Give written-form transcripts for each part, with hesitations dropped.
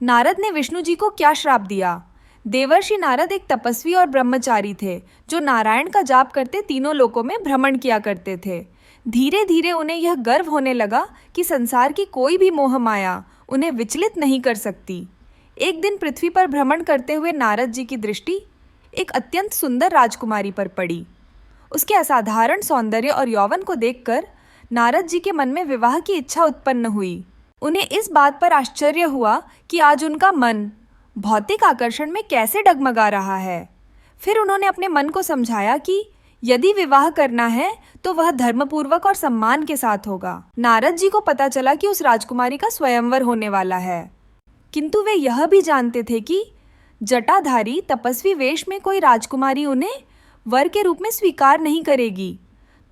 नारद ने विष्णु जी को क्या श्राप दिया? देवर्षि नारद एक तपस्वी और ब्रह्मचारी थे जो नारायण का जाप करते तीनों लोकों में भ्रमण किया करते थे। धीरे धीरे उन्हें यह गर्व होने लगा कि संसार की कोई भी मोह माया उन्हें विचलित नहीं कर सकती। एक दिन पृथ्वी पर भ्रमण करते हुए नारद जी की दृष्टि एक अत्यंत सुंदर राजकुमारी पर पड़ी। उसके असाधारण सौंदर्य और यौवन को देखकर नारद जी के मन में विवाह की इच्छा उत्पन्न हुई। उन्हें इस बात पर आश्चर्य हुआ कि आज उनका मन भौतिक आकर्षण में कैसे डगमगा रहा है। फिर उन्होंने अपने मन को समझाया कि यदि विवाह करना है तो वह धर्मपूर्वक और सम्मान के साथ होगा। नारद जी को पता चला कि उस राजकुमारी का स्वयंवर होने वाला है, किंतु वे यह भी जानते थे कि जटाधारी तपस्वी वेश में कोई राजकुमारी उन्हें वर के रूप में स्वीकार नहीं करेगी।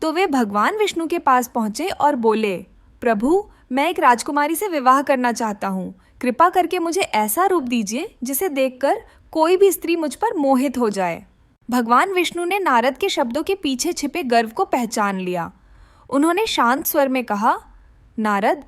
तो वे भगवान विष्णु के पास पहुंचे और बोले, प्रभु, मैं एक राजकुमारी से विवाह करना चाहता हूँ। कृपा करके मुझे ऐसा रूप दीजिए जिसे देखकर कोई भी स्त्री मुझ पर मोहित हो जाए। भगवान विष्णु ने नारद के शब्दों के पीछे छिपे गर्व को पहचान लिया। उन्होंने शांत स्वर में कहा, नारद,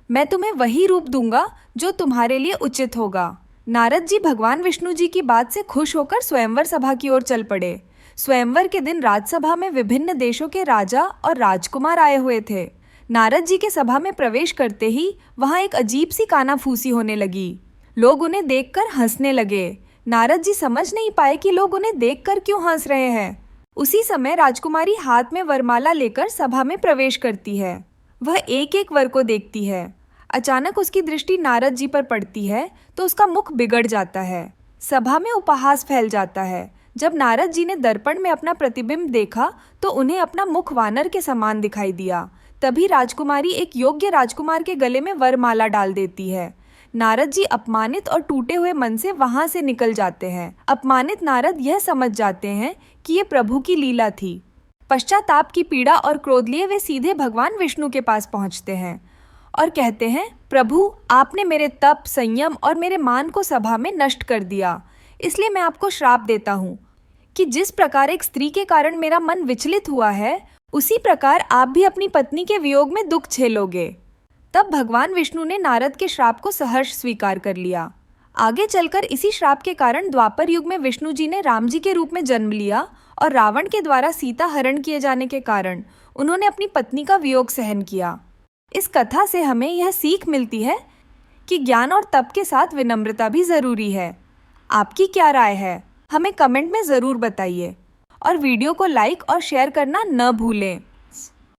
मैं तुम्हें वही रूप दूंगा जो तुम्हारे लिए उचित होगा। नारद जी भगवान विष्णु जी की बात से खुश होकर स्वयंवर सभा की ओर चल पड़े। स्वयंवर के दिन राजसभा में विभिन्न देशों के राजा और राजकुमार आए हुए थे। नारद जी के सभा में प्रवेश करते ही वहां एक अजीब सी कानाफूसी होने लगी। लोग उन्हें देखकर हंसने लगे। नारद जी समझ नहीं पाए कि लोग उन्हें देखकर क्यों हंस रहे हैं। उसी समय राजकुमारी हाथ में वरमाला लेकर सभा में प्रवेश करती है। वह एक एक वर को देखती है। अचानक उसकी दृष्टि नारद जी पर पड़ती है तो उसका मुख बिगड़ जाता है। सभा में उपहास फैल जाता है। जब नारद जी ने दर्पण में अपना प्रतिबिंब देखा तो उन्हें अपना मुख वानर के समान दिखाई दिया। तभी राजकुमारी एक योग्य राजकुमार के गले में वरमाला डाल देती है। नारद जी अपमानित और टूटे हुए मन से वहां से निकल जाते हैं। अपमानित नारद यह समझ जाते हैं कि ये प्रभु की लीला थी। पश्चाताप की पीड़ा और क्रोध लिए वे सीधे भगवान विष्णु के पास पहुंचते हैं और कहते हैं, प्रभु, आपने मेरे तप, संयम और मेरे मान को सभा में नष्ट कर दिया। इसलिए मैं आपको श्राप देता हूँ कि जिस प्रकार एक स्त्री के कारण मेरा मन विचलित हुआ है, उसी प्रकार आप भी अपनी पत्नी के वियोग में दुख झेलोगे। तब भगवान विष्णु ने नारद के श्राप को सहर्ष स्वीकार कर लिया। आगे चलकर इसी श्राप के कारण द्वापर युग में विष्णु जी ने राम जी के रूप में जन्म लिया और रावण के द्वारा सीता हरण किए जाने के कारण उन्होंने अपनी पत्नी का वियोग सहन किया। इस कथा से हमें यह सीख मिलती है कि ज्ञान और तप के साथ विनम्रता भी जरूरी है। आपकी क्या राय है? हमें कमेंट में ज़रूर बताइए और वीडियो को लाइक और शेयर करना न भूलें।